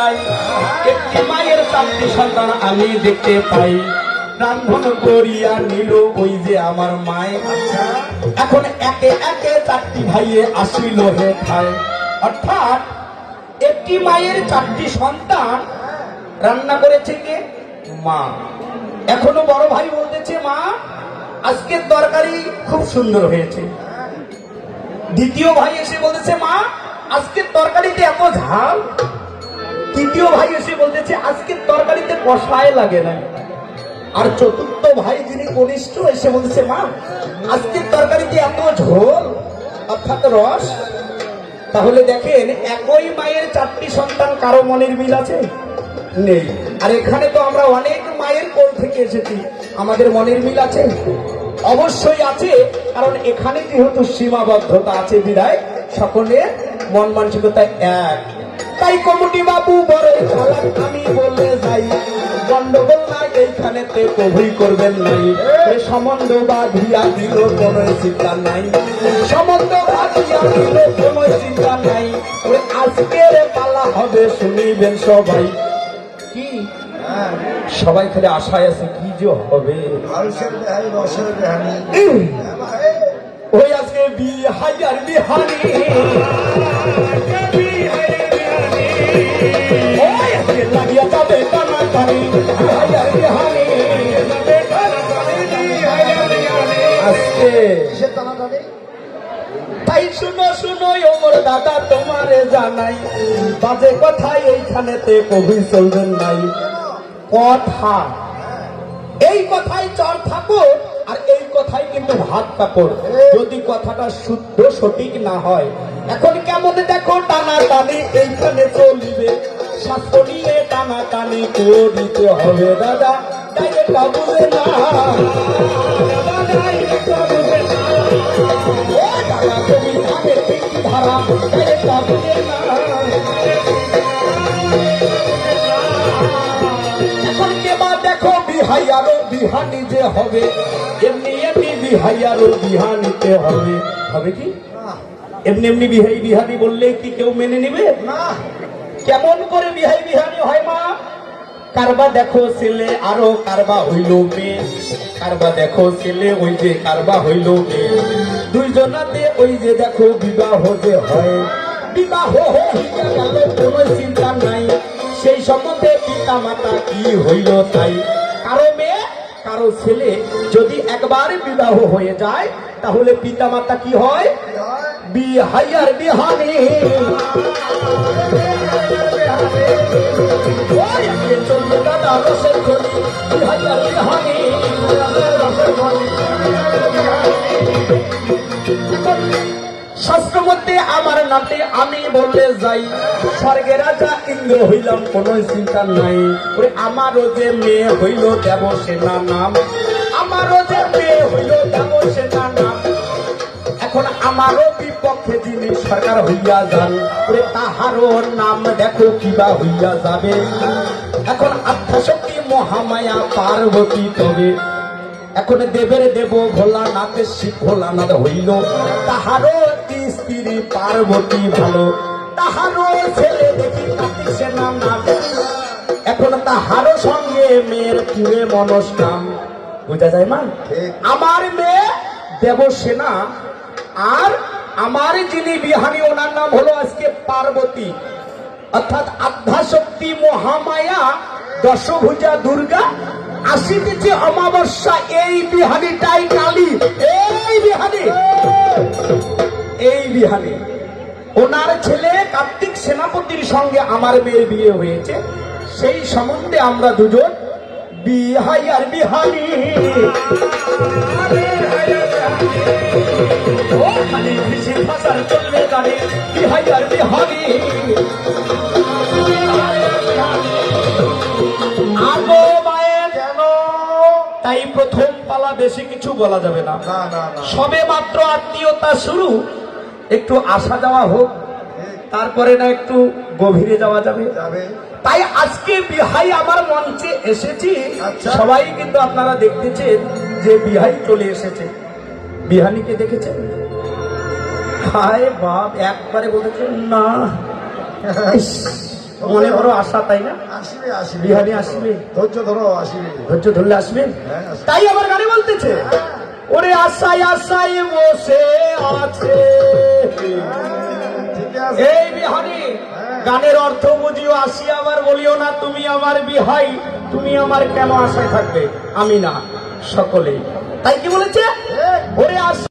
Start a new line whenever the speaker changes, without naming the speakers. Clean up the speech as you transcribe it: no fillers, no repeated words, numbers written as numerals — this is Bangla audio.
নাই একটি মায়ের চারটি সন্তান আমি দেখতে পাই। রান্ধন করিয়া নিল ওই যে আমার মায়। এখন একে একে চারটি ভাইয়ে আসিল হে খায়। অর্থাৎ একটি মায়ের চারটি সন্তান রান্না করেছে কে? মা। এখনো বড় ভাই বলতেছে, মা আজকের তরকারি খুব সুন্দর হয়েছে। দ্বিতীয় ভাই এসে বলতেছে, মা আজকের তরকারিতে এত ঝাল। তৃতীয় ভাই এসে বলতেছে, আজকের তরকারিতে কষায় লাগে না। আর চতুর্থ ভাই যিনি কনিষ্ঠ এসে বলতেছে, মা আজকের তরকারিতে এত ঝোল অর্থাৎ রস। তাহলে দেখেন একই মায়ের চারটি সন্তান, কারো মনের মিল আছে? নেই। আর এখানে তো আমরা অনেক মায়ের কোল থেকে এসেছি, আমাদের মনের মিল আছে? অবশ্যই আছে, কারণ এখানে যেহেতু সীমাবদ্ধতা আছে বিধায় সকলের মন মানসিকতা এক। তাই কমিটি বাবু বড় চালাক, আমি বললে যাই গন্ডগোল না এইখানেতে কবুই করবেন নাই। সম্বন্ধ বাঁধিয়া দিল কোন চিন্তা নাই, সম্বন্ধ বাঁধিয়া দিল কোন চিন্তা নাই। আজকের পালা হবে শুনিবেন সবাই। কি সবাই খালি আশায় আছে কি যে হবে। ওই আজকে বিহাই আর বিহানি, লাগিয়া যাবে টানা টানি, আজকে তাই শুনো শুনো ওমর দাদা তোমারে জানাই, বাজে কথাই এইখানেতে কবি চলবেন নাই। কথা এই কথাই চর থাকো, আর এই কথাই কিন্তু ভাত কাপড়, যদি কথাটা শুদ্ধ সঠিক না হয়। এখন কেমন দেখো টানা টানি এইখানে চলিবে, শাস্ত্র নিয়ে টানা টানি করিতে হবে দাদা। ডাইরেক্টটা বুঝে না, দাদা তুমি ভাবে ঠিক ধারা, ডাইরেক্টটা বুঝে না। এখন কেবা দেখো বিহাই আরো বিহানি যে হবে, এমনি এমনি বিহাই আরো বিহানিতে হবে। হবে কি এমনি এমনি বিহাই বিহানি বললে কি কেউ মেনে নিবে? কেমন করে বিহাই বিহানি হয় মা? কারবা দেখো ছেলে আরো কারবা হইল মেয়ে, কারবা দেখো ছেলে ওই যে কারবা হইল মেয়ে। দুইজনাতে ওই যে দেখো বিবাহ যে হয়, বিবাহ হইয়া গেল কোন চিন্তা নাই। সেই সম্বন্ধে পিতা মাতা কি হইল তাই। কারো মেয়ে কারো ছেলে যদি একবার বিবাহ হয়ে যায়, তাহলে পিতা মাতা কি হয়? বিহাই আর বিহানি। শাস্ত্র মধ্যে আমার নাতে আমি বললে যাই, স্বর্গের রাজা ইন্দ্র হইলাম কোন চিন্তা নাই। আমারও যে মেয়ে হইল দেবসেনা নাম, আমারও যে মেয়ে হইল দেবসেনা নাম। এখন আমারও বিপক্ষে যিনি সরকার হইয়া যান, তাহারও নাম দেখো কিবা হইয়া যাবে। এখন আত্মশক্তি মহামায়া পার্বতী তবে, এখন দেবের দেব ভোলানাথের শিব ভোলানাথ হইল, তাহারও স্ত্রী পার্বতী ভালো, তাহারও ছেলে দেখি কার্তিক সেনা নাম। এখন তাহারও সঙ্গে মেয়ের পুরে মনস নাম। বুঝা যায় মা? আমার মেয়ে দেবসেনা, আর আমার যিনি বিহানি ওনার নাম হলো আজকে পার্বতী, অর্থাৎ আদ্যাশক্তি মহামায়া দশভুজা দুর্গা। আসিতেছে অমাবস্যা, এই বিহানিটাই কালী। এই বিহানি, এই বিহানি ওনার ছেলে কার্তিক সেনাপতির সঙ্গে আমার মেয়ের বিয়ে হয়েছে। সেই সম্বন্ধে আমরা দুজন বিহাই আর বিহানি। চলবে গানে বিহাই আর বিহানি। তাই প্রথম পালা বেশি কিছু বলা যাবে না, সবে মাত্র আত্মীয়তা শুরু, একটু আসা যাওয়া হোক, তারপরে না একটু গভীরে যাওয়া যাবে। তাই আজকে বিহাই আমার মঞ্চে এসেছি। সবাই কিন্তু আপনারা দেখতেছেন যে বিহাই চলে এসেছে। বিহানিকে দেখেছেন? হায় বাপ, একবারে বলেছেন না মনে বড় আশা, তাই না?
আসবে আসবে,
বিহারি আসবে,
ধৈর্য ধরো, আসবে।
ধৈর্য ধরলে আসবে।
হ্যাঁ, আসবে।
তাই আমার গানে বলতেছে, ওরে আশায় আশায় বসে আছে।
ঠিক আছে।
এই বিহারি, গানের অর্থ বুঝিও, আসি আবার বলিও না তুমি আমার বিহাই, তুমি আমার কেন আশায় থাকবে? আমি না, সকলেই। তাই কি বলেছে? ওরে আশা